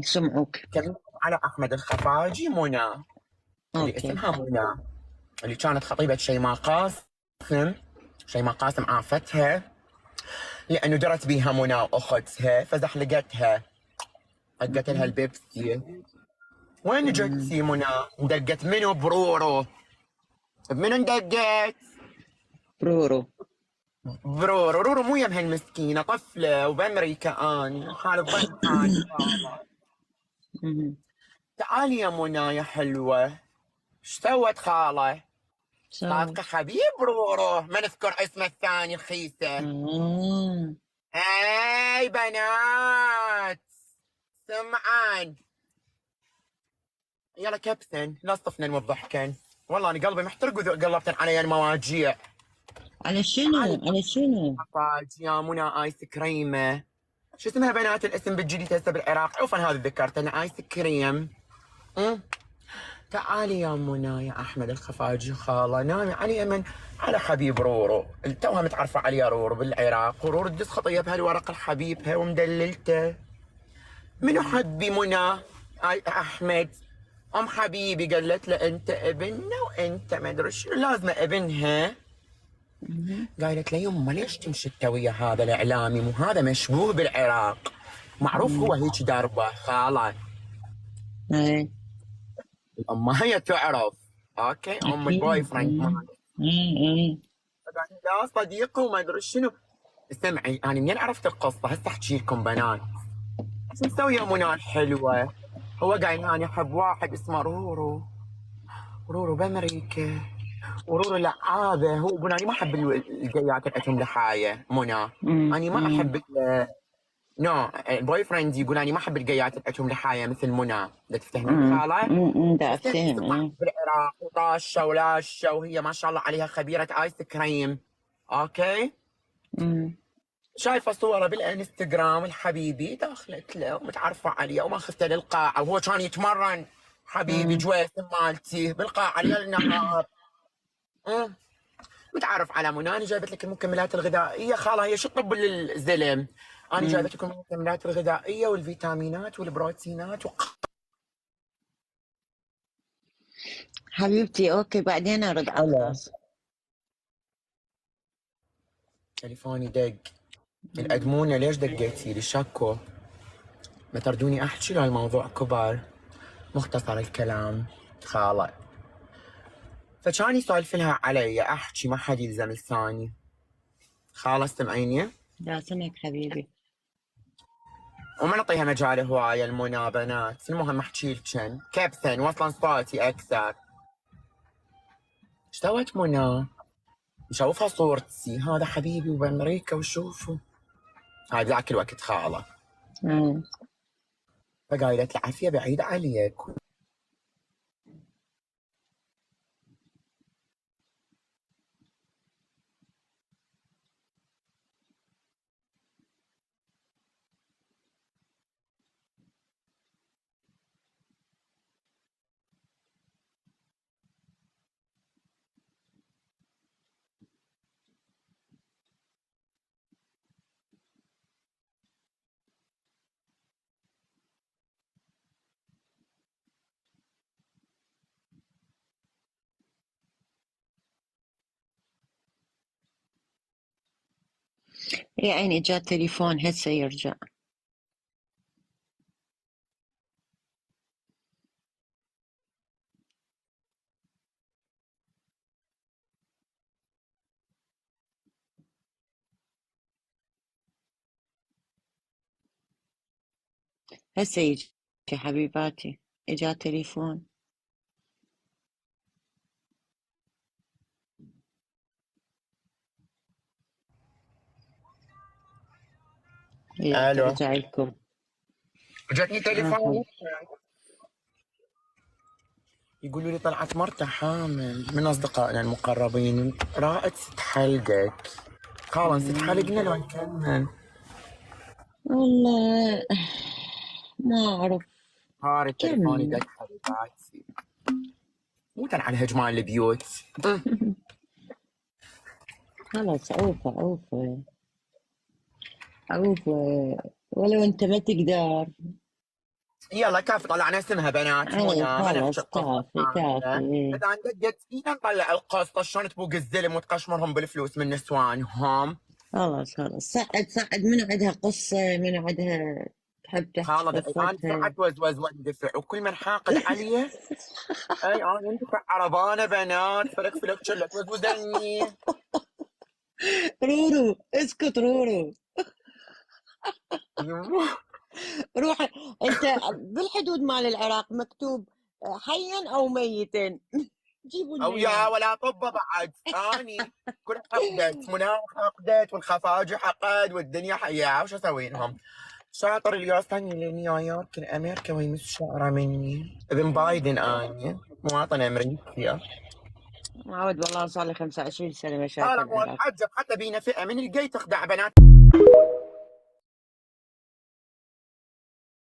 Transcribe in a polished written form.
يسمعوك. كلمت على احمد الخفاجي منى، اللي اوكي. اسمها منى، اللي كانت خطيبة شيماء قاسم. شيماء قاسم عافتها لانه درت بيها منى واختها فزحلقتها، دقت لها البيبسي. وين جتي منى؟ دقت منو؟ برورو. بمنو دقت؟ برورو. برورو. رورو مو يم هالمسكينة، طفلة وبامريكا اني حالة ضن حالي. تعالي يا منى يا حلوة. ايش سوت خالة؟ صادقة حبيب رورو، ما نذكر اسمه الثاني الخيسة. هاي بنات سمعان، يلا كبسن لا صفنا وضحكن. والله انا قلبي محترق وقلبتن علي المواجيع. على شنو؟ على شنو؟ يا منى ايس كريمه. شو اسمها بنات الاسم بالجديد هسه بالعراق؟ عوفا هذا ذكرتنا ايس كريم. تعالي يا منى يا احمد الخفاجي خاله، نامي على يمن على حبيب رورو، توها متعرفه عليه رورو بالعراق، ورورو تدس خطيه بهالورق الحبيبها ومدللته. منو حبي منى؟ احمد. ام حبيبي قالت له انت ابننا وانت ما ادري شنو لازمه ابنها. قالت له يمه ليش تمشي ويا هذا الاعلامي؟ مو هذا مشبوه بالعراق، معروف هو هيك داربه خاله. ايه الام هي تعرف. اوكي ام البوي فريند مالي. قالت لا صديقي وما ادري شنو. سمعي انا منين عرفت القصه؟ هسه احكي لكم بنات. شو مسوي يا منى الحلوه؟ هو قايل انا احب واحد اسمه رورو. رورو بامريكا، ورورو لعابه. هو يقول انا ما احب الجيات تبعتهم لحايه منى. انا ما احب نو البوي فريند يقول انا ما احب الجيات تبعتهم لحايه مثل منى. بدك تفتهمين خاله؟ دا افتهم. بالعراق وطاشه ولاشه، وهي ما شاء الله عليها خبيره ايس كريم. اوكي. شايفه صوره بالانستغرام الحبيبي داخلت له ومتعرفه عليه وما خفته للقاعه، وهو كان يتمرن حبيبي جويسم مالتي بالقاعه ليل النهار. متعرف على منى. انا جايبت لك المكملات الغذائيه خاله، هي شو طب للزلم. انا جايبت لكم المكملات الغذائيه والفيتامينات والبروتينات حبيبتي اوكي بعدين ارد على الخاص. تليفوني دق. الأدمونة ليش دقيتي لي؟ شكو ما تردوني احكي له الموضوع كبر. مختصر الكلام خاله، فكان يسولف لها علي احكي ما حد يلزم الثاني. خاله استمعيني. لا سمعك حبيبي. وما نعطيها مجال هوايه المنى بنات. المهم احكي لكن كبسن وصلا صوتي اكثر. ايش سوت منى؟ نشوفها صورتي، هذا حبيبي وبامريكا وشوفوا. هاي بذاك الوقت خاله. فقالت العافيه بعيد عليك. يا عيني جاء تليفون هسه يرجع. هسه يجي حبيباتي، اجا تليفون. الو ترجع لكم. جاتني تليفون يقولوا لي طلعت مرته حامل من اصدقائنا المقربين، رائد ست حلقك. خلاص ست حلقنا لو نكمل. والله ما اعرف. هاري التليفون يدق حبيباتي. مو على هجمان البيوت. خلاص عوفة عوفة عوفة، ولو انت ما تقدر. يلا كافي طلعنا اسمها بنات مو اي ياما خلص نحكي القصة كافي كافي. اذا عن جد فينا نطلع القصة شلون تبوق الزلم وتقشمرهم بالفلوس من نسوانهم. خلص سعد منو عندها قصة، منو عندها تحب تحكي خالد الان قصتها. ساعة وزوز واندفع وكل من حاقد عليه. اي انا اندفع عربانة بنات فلك شلك وزوزني. رورو اسكت رورو. يمه. روح انت بالحدود مال العراق مكتوب حيا او ميتا. جيبوا لنا او يا اياه. ولا طبه بعد اني كل حقدت مناخ حقدت والخفاجي حقد والدنيا حياه وش اسوي لهم؟ شاطر الياس ثاني لنيويورك امريكا ويمس شعره مني ابن بايدن اني مواطن امريكي. معود والله صار لي 25 سنة هذا مشاكل مو العراق. اتحجب حتى بينا فئه من الجاي تخدع بنات